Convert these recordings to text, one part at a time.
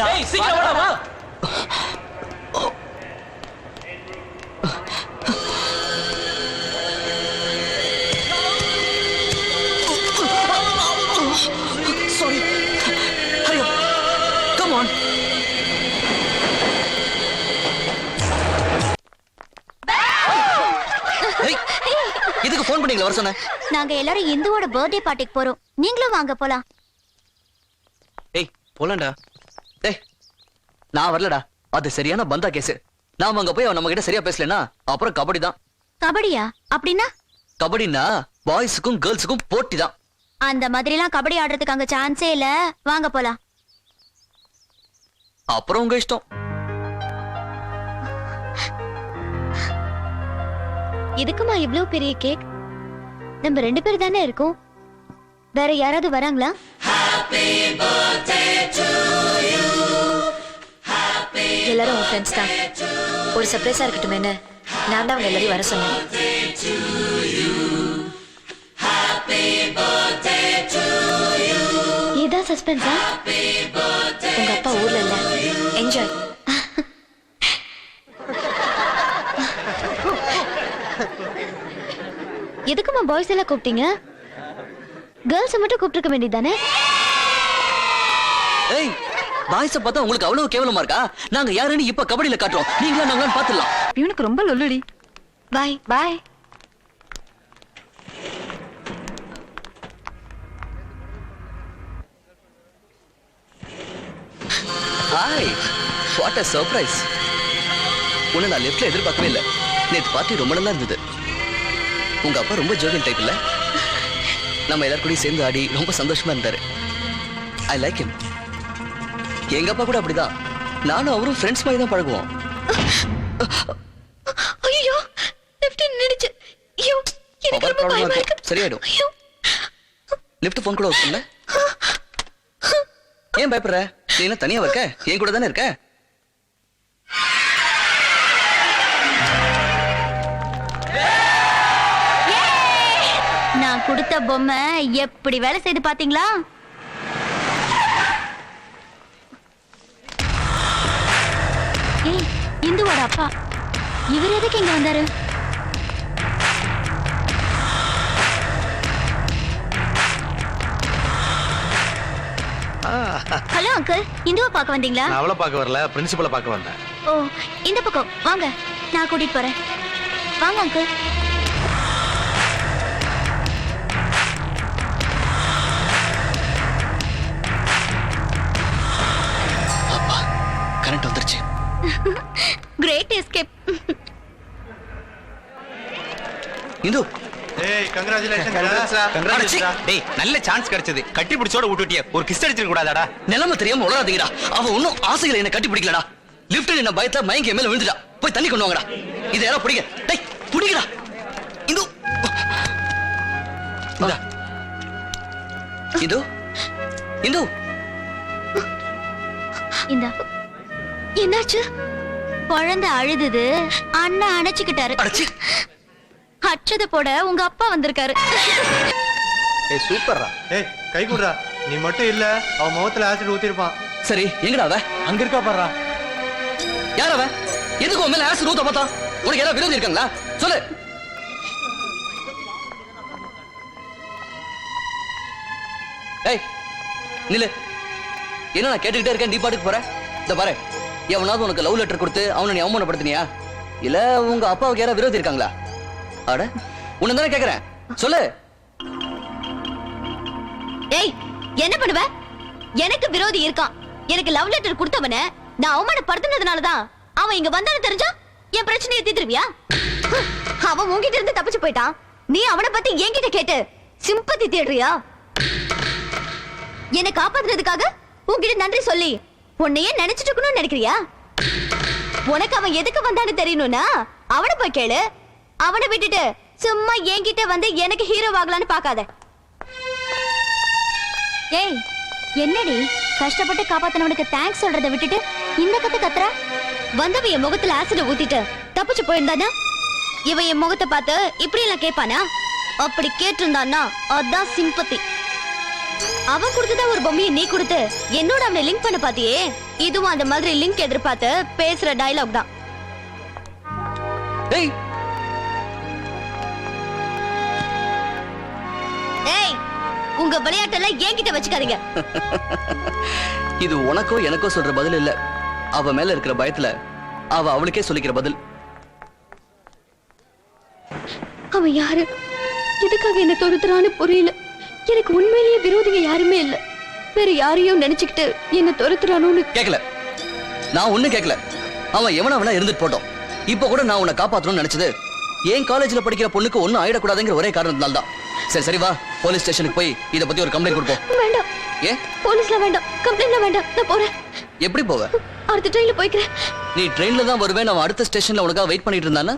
வரேன்டா. சீக்கிரம் வாடா வா. Sorry. Hurry up. Come on. இதுக்கு ஃபோன் பண்ணீங்களா வர சொன்னேன்? நாங்க எல்லாரும் இந்துவோட பர்த்டே பார்ட்டிக்கு போறோம். நீங்களும் வாங்க போலாம். ஏய் போலாம்டா. டேய் நான் வரலடா. அது சரியான பந்தா கேஸ். நாம அங்க போய் அவன் நம்ம கிட்ட சரியா பேசலனா அப்புறம் கபடி தான். கபடியா? அப்படின்னா? கபடினா பாய்ஸுக்கும் கேர்ள்ஸுக்கும் போட்டி தான். அந்த மாதிரிலாம் கபடி ஆடுறதுக்கு அங்க சான்ஸே இல்ல. வாங்க போலாம். அப்புறம் உங்க இஷ்டம். இதுக்குமா இவ்ளோ பெரிய கேக்? நம்ம 2 பேர் தானே இருக்கோம். வேற யாராவது வராங்களா? எல்லாரும் உன் ஃப்ரெண்ட்ஸ் தான். ஒரு சர்ப்ரைஸா இருக்கட்டும். என்ன நான் தான் அவங்க எல்லாரையும் வர சொன்னேன். இதான் சஸ்பென்ஸா? உங்க அப்பா ஊர்ல இல்ல. என்ஜாய். எதுக்குமா பாய்ஸ் எல்லாம் கூப்பிட்டீங்க? கேர்ள்ஸ் மட்டும் கூப்பிட்டுருக்க வேண்டியதானே? ஏய் பாய்ஸ பார்த்தா உங்களுக்கு அவ்வளவு கேவலமா இருக்கா? நாங்க யாருன்னு இப்ப கபடியில காட்டுறோம். நீங்களா நாங்களான்னு பாத்துடலாம். இவனுக்கு ரொம்ப லொல்லுடி. பாய். பாய். ஹாய். What a surprise. உன்னை நான் லெஃப்ட்ல எதிர்பார்க்கவே இல்ல. நேத்து பார்ட்டி ரொம்ப நல்லா இருந்தது. உங்க அப்பா ரொம்ப ஜோவியல் டைப் இல்ல? நம்ம எல்லாரும் கூட சேர்ந்து ஆடி ரொம்ப சந்தோஷமா இருந்தாரு. I like him. எங்க அப்பா கூட அப்படிதான். நானும் அவரும் ஃப்ரெண்ட்ஸ் மாதிரி தான் பழகுவோம். ஐயோ லெஃப்ட் நின்னுச்சு. ஐயோ எனக்கு ரொம்ப பயமா இருக்கு. சரியாயிடும். லெஃப்ட் ஃபோன் கூட ஒர்க் பண்ணல. ஏன் பயப்படுற? நீ என்ன தனியா இருக்க? என் கூட தானே இருக்க. நான் கொடுத்த பொம்மை எப்படி வேலை செய்து பாத்தீங்களா? ஏய் இந்துவோட அப்பா. இவர் எதுக்கு இங்க வந்தாரு? ஹலோ அங்கிள், இந்துவை பார்க்க வந்தீங்களா? நான் அவளை பார்க்க வரல, பிரின்சிபலை பார்க்க வந்தேன். ஓ இந்த பக்கம் வாங்க, நான் கூட்டிட்டு போறேன். வாங்க அங்கிள். அப்பா கரண்ட் வந்துருச்சு. Great escape. இந்து ஏய் கங்க்ராச்சுலேஷன். டேய் நல்ல சான்ஸ் கிடைச்சது. கட்டி பிடிச்சோட விட்டுட்டியே. ஒரு கிஸ் அடிச்சிருக்க கூடாதாடா? நிலைமை தெரியாம உளறாதீங்கடா. அவ ஒன்னும் ஆசைகளை என்ன கட்டி பிடிக்கலடா. லிஃப்ட்ல என்ன பயத்துல மயங்கி மேல விழுந்துட்டா. போய் தண்ணி கொண்டு வாங்கடா. இதை யாரோ பிடிங்க. டேய் பிடிங்கடா. இந்து இந்தா. இந்து இந்து இந்த என்னாச்சு? குழந்தை அழுதுது. அண்ணன் அணைச்சுக்கிட்டாரு. அடச்சி. அச்சத போட உங்க அப்பா வந்திருக்காரு. ஏய் சூப்பர்ரா. ஏய் கை குடுறா. நீ மட்டும் இல்ல, அவ முகத்துல ஆசிட் ஊத்திருப்பான். சரி எங்கடா அவ? அங்க இருக்கா பாறா. யார் அவ? எதுக்கு உன் மேல ஆசிட் ஊத்த பார்த்தா? உனக்கு யாராவது விரோதி இருக்காங்களா? சொல்லு. ஏய் நில்லு. என்ன நான் கேட்டுக்கிட்டே இருக்கேன், நீ பாட்டுக்கு போற? இந்த பாரு, எவனாவது உனக்கு லவ் லெட்டர் கொடுத்து அவனை நீ அவமானப்படுத்தினியா? இல்ல உங்க அப்பாவுக்கு யாராவது விரோதி இருக்காங்களா? அட உன்னை தானே கேக்குறேன், சொல்லு. ஏய் என்ன பண்ணுவ? எனக்கு விரோதி இருக்கான். எனக்கு லவ் லெட்டர் கொடுத்தவன நான் அவமானப்படுத்தினதுனாலதான் அவன் இங்க வந்தான்னு தெரிஞ்சா என் பிரச்சனையை தீர்த்துருவியா? அவன் உன்கிட்ட இருந்து தப்பிச்சு போயிட்டான். நீ அவனை பத்தி என்கிட்ட கேட்டு சிம்பத்தி தேடுறியா? என்னை காப்பாத்துறதுக்காக உன்கிட்ட நன்றி சொல்லி உன்னையே நினைச்சிட்டு இருக்கணும்னு நினைக்கிறியா? உனக்கு அவன் எதுக்கு வந்தான்னு தெரியணும்னா அவனை போய் கேளு. அவனை விட்டுட்டு சும்மா என்கிட்ட வந்து எனக்கு ஹீரோ ஆகலான்னு பாக்காத. ஏய் என்னடி கஷ்டப்பட்டு காப்பாத்தினவனுக்கு தேங்க்ஸ் சொல்றதை விட்டுட்டு இந்த கத்துற? வந்தவ என் முகத்துல ஆசிட் ஊத்திட்டு தப்பிச்சு போயிருந்தானா இவன் என் முகத்தை பார்த்து இப்படி எல்லாம் கேட்பானா? அப்படி கேட்டிருந்தானா அதான் சிம்பத்தி. அவன் கொடுத்ததா ஒரு பொம்மையை நீ கொடுத்து என்னோட அவனை லிங்க் பண்ண பாத்தியே, இதுவும் அந்த மாதிரி லிங்க் எதிர்பார்த்து பேசுற டயலாக் தான். டேய் ஏய், உங்க விளையாட்டெல்லாம் என்கிட்ட வச்சுக்காதீங்க. இது உனக்கோ எனக்கோ சொல்ற பதில் இல்ல, அவ மேல இருக்கிற பயத்துல அவ அவளுக்கே சொல்லிக்கிற பதில். அவன் யாரு, எதுக்காக என்ன துரத்துறான்னு புரியல. எனக்கு உண்மையிலேயே விரோதிங்க யாருமே இல்ல. வேற யாரையும் நினைச்சுக்கிட்டு என்ன துரத்துறானோன்னு கேக்கல, நான் ஒண்ணும் கேக்கல. அவன் எவனா வேணா இருந்துட்டு போட்டோம். இப்ப கூட நான் உன்னை காப்பாத்தணும்னு நினைச்சது என் காலேஜ்ல படிக்கிற பொண்ணுக்கு ஒண்ணும் ஆயிடக்கூடாதுங்கிற ஒரே காரணத்தினால தான். சரி சரி வா, போலீஸ் ஸ்டேஷனுக்கு போய் இத பத்தி ஒரு கம்ப்ளைண்ட் கொடுப்போம். வேண்டாம். ஏ போலீஸ்ல வேண்டாம், கம்ப்ளைண்ட்ல வேண்டாம். நான் போறேன். எப்படி போவ? அடுத்த ட்ரெயின்ல போய்க்கிறேன். நீ ட்ரெயின்ல தான் வருவேன், அவன் அடுத்த ஸ்டேஷன்ல உனக்காக வெயிட் பண்ணிட்டு இருந்தானா?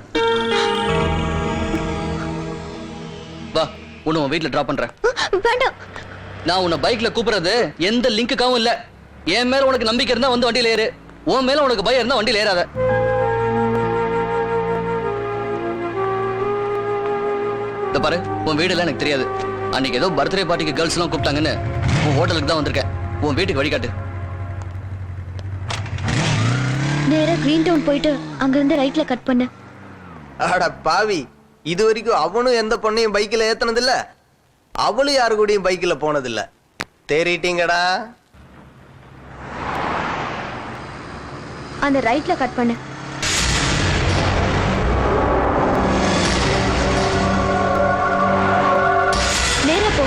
வா, உன்னை உன் வீட்டுல டிராப் பண்றேன். வேண்டாம். நான் உன்னை பைக்ல கூப்பிடுறது எந்த லிங்க்குக்காவும் இல்ல. என் மேல உனக்கு நம்பிக்கை இருந்தா வந்து வண்டியில ஏறு, உன் மேல உனக்கு பயம் இருந்தா வண்டியில ஏறாத. இந்த பாரு, உன் வீடுலாம் எனக்கு தெரியாது. அன்னைக்கு ஏதோ பர்த்டே பார்ட்டிக்கு கேர்ள்ஸ் எல்லாம் கூப்பிட்டாங்கன்னு உன் ஹோட்டலுக்கு தான் வந்திருக்கேன். உன் வீட்டுக்கு வழிகாட்டு. நேரா கிரீன் டவுன் போயிட்டு அங்க இருந்து ரைட்ல கட் பண்ணு. அட பாவி, இது வரைக்கும் அவனும் எந்த பொண்ணையும் பைக்கில் ஏத்துனதில்ல, அவளும் யாரு கூடயும் பைக்கில் போனதில்ல. தேறிட்டீங்கடா. அந்த ரைட்ல கட் பண்ணு. நேரா போ.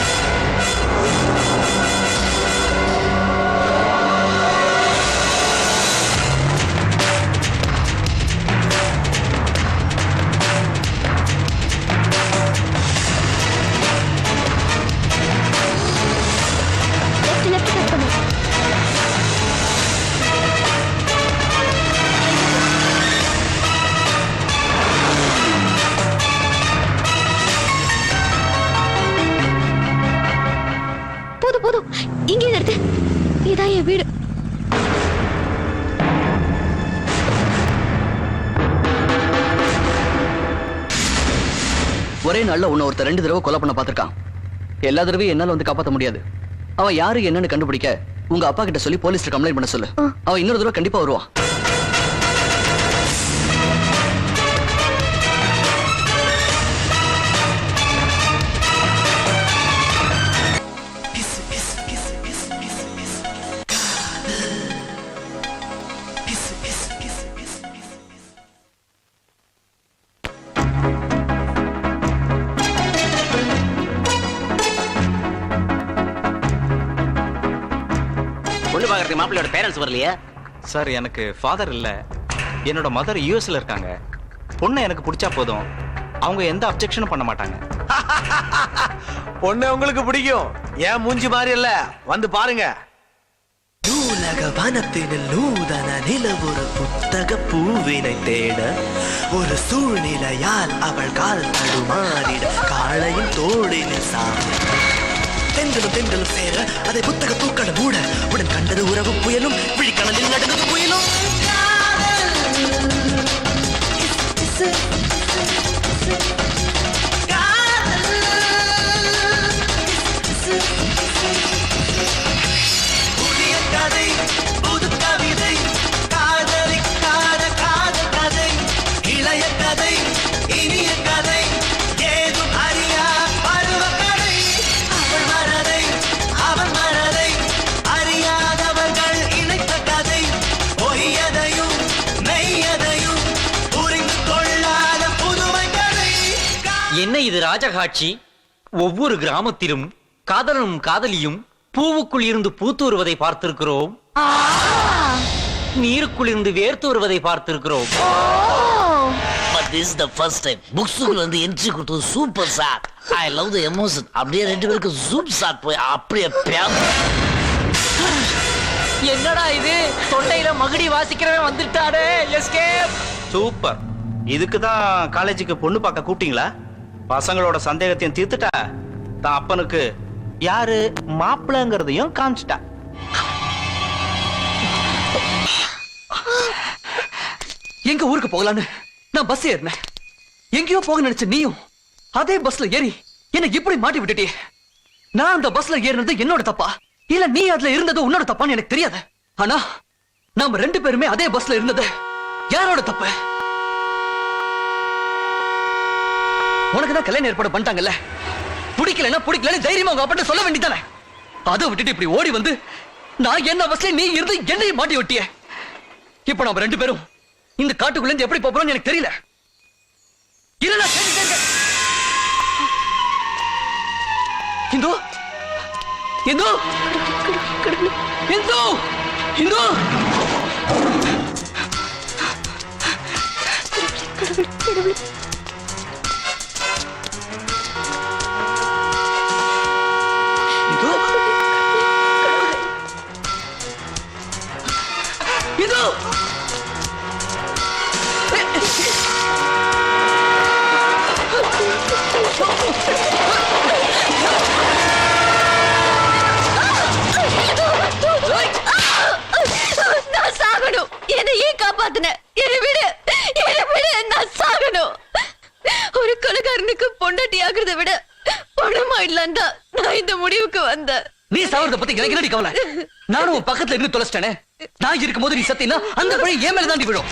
லெஃப்ட் கட் பண்ணு. போதும் போதும், இங்கே நிறுத்து. இதான் என் வீடு. ஒரே நாள்ல உன்னை ஒருத்தர் 2 தடவை கொலை பண்ண பார்த்திருக்கான். எல்லா தடவையும் என்னால வந்து காப்பாற்ற முடியாது. அவன் யாரு என்னன்னு கண்டுபிடிக்க உங்க அப்பா கிட்ட சொல்லி போலீஸ்ல கம்ப்ளைண்ட் பண்ண சொல்லு. அவன் இன்னொரு தடவை கண்டிப்பா வருவான். பொண்ணு பாக்குறதுக்கு மாப்பிள்ளையோட பேரண்ட்ஸ் வரலையா? சார், எனக்கு ஃபாதர் இல்ல, என்னோட மதர் யூஎஸ்ல இருக்காங்க. பொண்ணு எனக்கு பிடிச்சா போதும், அவங்க எந்த அப்செக்ஷனும் பண்ண மாட்டாங்க. பொண்ணு உங்களுக்கு பிடிக்கும், ஏன் மூஞ்சி மாதிரி இல்ல, வந்து பாருங்க. நூலக வனத்தினில் நூதன நில ஒரு புத்தக பூவினை தேட ஒரு சூழ்நிலையால் அவள் கால் தடுமாறிட காளையின் தோளினில் சாமி தென்றலும் சேர அதை புத்தக பூக்களை மூட உடன் கண்டது உறவு புயலும் விழிக்கடலில் நடுங்கிறது புயலும். புதிய கதை, புது கவிதை, காதலிக்காத காதல் கதை, இளைய கதை, இனிய கதை, ஏதும் அறியா பருவ கதை. அவள் மனதை, அவன் மனதை அறியாதவர்கள் இணைத்த கதை. பொய்யதையும் மெய்யதையும் புரிந்து கொள்ளாத புதுமை கதை. என்ன இது ராஜகாட்சி? ஒவ்வொரு கிராமத்திலும் காதலனும் காதலியும் பூவுக்குள் இருந்து பூத்து வருவதை பார்த்திருக்கிறோம், நீருக்குள் இருந்து வேர்த்து வருவதை பார்த்திருக்கிறோம். But this is the first time. புக்ஸுக்குள்ள வந்து என்ட்ரி கொடுத்தது super sir. I love the emotion. அப்படியே 2 பேருக்கு சூப் சாட் போய் அப்படியே என்னடா இது, தொண்டையில மகுடி வாசிக்கிறவன் வந்துட்டானே. எஸ்கேப். சூப்பர். இதுக்கு தான் காலேஜுக்கு பொண்ணு பார்க்க கூப்பிட்டீங்களா? பசங்களோட சந்தேகத்தையும் தீர்த்துட்டா, தான் அப்பனுக்கு யாரு மாப்பிள்ளைங்கிறதையும் காமிச்சிட்டா. எங்க ஊருக்கு போகலான்னு நான் பஸ் ஏறினேன். எங்கேயோ போக நினைச்ச நீயும் அதே பஸ்ல ஏறி என்ன இப்படி மாட்டி விட்டுட்டியே. நான் அந்த பஸ்ல ஏறினது என்னோட தப்பா இல்ல நீ அதுல இருந்தது உன்னோட தப்பான்னு எனக்கு தெரியாது. ஆனா நாம 2 பேருமே அதே பஸ்ல இருந்தது யாரோட தப்பு? உனக்கு தான் கல்யாணம் ஏற்பாடு பண்ணிட்டாங்கல்ல, பிடிக்கலன்னு தைரியமா உங்க அப்பா சொல்ல வேண்டியதானே? அதை விட்டுட்டு இப்படி ஓடி வந்து நான் என்ன பஸ்ல நீ இருந்து என்னையும் மாட்டி ஒட்டிய. இப்ப நாம 2 பேரும் இந்த காட்டுக்குள்ள இருந்து எப்படி போறோம்னு எனக்கு தெரியல. இல்ல இந்து இந்து இந்து இந்து இந்து நான் சாகணும். என்னை ஏன் காப்பாத்துன? என்னை விடு, நான் சாகணும். ஒரு கொலைகாரனுக்கு பொண்டாட்டி ஆகுறத விட பணமாயிடலாம் தான் நான் இந்த முடிவுக்கு வந்தேன். நீ சாவறத பத்தி எனக்கு என்னடி கவலை? நானும் உன் பக்கத்துல இருந்து தொலைச்சிட்டேனே. நான் இருக்கும்போது நீ சத்தினா அந்த பழி ஏன் மேல தாண்டி விடும்.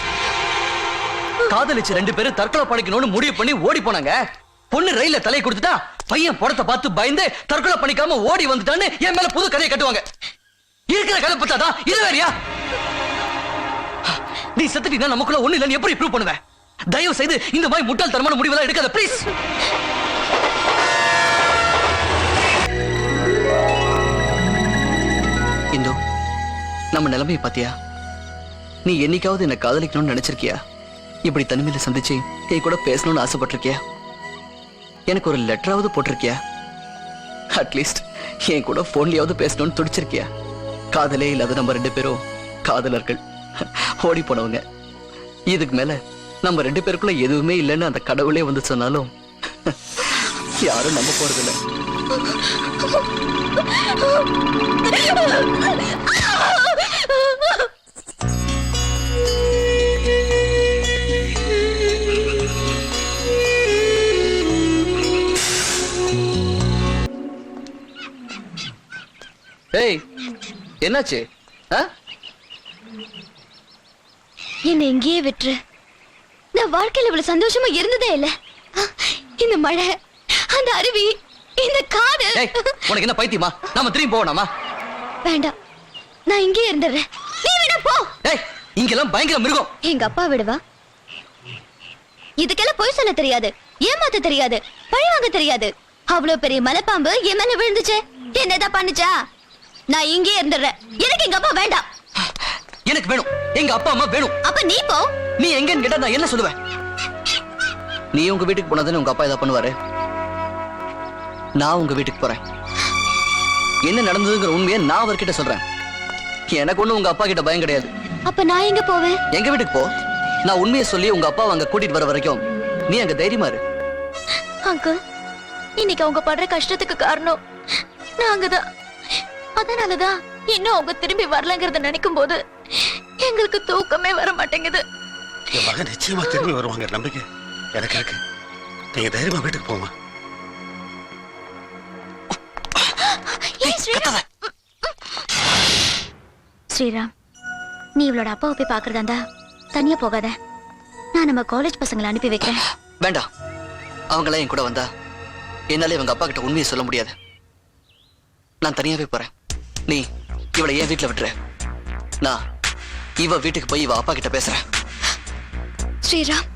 காதலிச்சு 2 பேரும் தற்கொலை பண்ணிக்கணும்னு முடிவு பண்ணி ஓடி போனாங்க. பொண்ணு ரயில்ல தலையை கொடுத்துட்டா பையன் படத்தை பார்த்து பயந்து தற்கொலை பண்ணிக்காம ஓடி வந்துட்டான்னு என் மேல புது கதையை கட்டுவாங்க. இருக்கிற கதை பார்த்தாதான் இது வேறையா? நீ செத்துட்டீங்கன்னா நமக்குள்ள ஒண்ணு இல்லைன்னு எப்படி ப்ரூவ் பண்ணுவேன்? தயவு செய்து இந்த மாதிரி முட்டாள்தனமான முடிவெல்லாம் எடுக்காத ப்ளீஸ். இந்து, நம்ம நிலைமையை பாத்தியா? நீ என்னைக்காவது என்ன காதலிக்கணும்னு நினைச்சிருக்கியா? இப்படி தனிமையில சந்திச்சு என் கூட பேசணும்னு ஆசைப்பட்டிருக்கியா? எனக்கு ஒரு லெட்டராவது போட்டிருக்கியா? அட்லீஸ்ட் என் கூட போன்லயாவது பேசணும்னு துடிச்சிருக்கியா? காதலே இல்லாத நம்ம 2 பேரும் காதலர்கள், ஓடி போனவங்க. இதுக்கு மேல நம்ம 2 பேருக்குள்ள எதுவுமே இல்லைன்னு அந்த கடவுளே வந்து சொன்னாலும் யாரும் நம்ப போறதில்ல. ஏய், என்னாச்சு? என்னை இங்கேயே விட்டுரு. நான் வாழ்க்கையில இவ்வளவு சந்தோஷமா இருந்ததே இல்ல. இந்த மழை, அந்த அருவி, இந்த காடு. உனக்கு என்ன பைத்தியமா? நாம திரும்பி போகணுமா? வேண்டாம், நான் இங்கே இருந்துடுறேன். நீ வேணா போ. இங்கெல்லாம் பயங்கர மிருகம். எங்க அப்பா விடுவா? இதுக்கெல்லாம் பொய் சொல்ல தெரியாது, ஏமாத்த தெரியாது, பழி வாங்க தெரியாது. அவ்வளவு பெரிய மலைப்பாம்பு என் மேல விழுந்துச்சு, என்னதான் பண்ணுச்சா? நான் இங்கே இருந்துடுறேன். எனக்கு எங்க அப்பா வேண்டாம். எனக்கு வேணும், எங்க அப்பா அம்மா வேணும். அப்ப நீ போ. நீ எங்கன்னு கேட்டா நான் என்ன சொல்லுவேன்? நீ உங்க வீட்டுக்கு போனதானே உங்க அப்பா ஏதாவது பண்ணுவாரு? நான் உங்க வீட்டுக்கு போறேன். என்ன நடந்ததுங்கிற உண்மையை நான் அவர்கிட்ட சொல்றேன். எனக்கு ஒண்ணு உங்க அப்பா கிட்ட பயம் கிடையாது. அப்ப நான் எங்க போவேன்? எங்க வீட்டுக்கு போ. நான் உண்மையை சொல்லி உங்க அப்பா அங்க கூட்டிட்டு வர வரைக்கும் நீ அங்க தைரியமா இரு. அங்கிள், இன்னைக்கு அவங்க படுற கஷ்டத்துக்கு காரணம் நாங்கதான். அதனாலதான் இன்னும் அவங்க திரும்பி வரலங்கிறத நினைக்கும் போது எங்களுக்கு தூக்கமே வர மாட்டேங்குது. என் மகன் நிச்சயமா திரும்பி வருவாங்க நம்பிக்கை எனக்கு இருக்கு. நீங்க தைரியமா வீட்டுக்கு போமா. ஸ்ரீராம், நீ இவளோட அப்பாவை போய் பாக்குறதா இருந்தா தனியா போகாத. நான் நம்ம காலேஜ் பசங்களை அனுப்பி வைக்கிறேன். வேண்டாம், அவங்கள என் கூட வந்தா என்னால இவங்க அப்பா கிட்ட உண்மையை சொல்ல முடியாது. நான் தனியாவே போறேன். நீ இவளை ஏன் வீட்டுல விட்டுற. நான் இவ வீட்டுக்கு போய் இவ அப்பா கிட்ட பேசுறேன். ஸ்ரீராம்,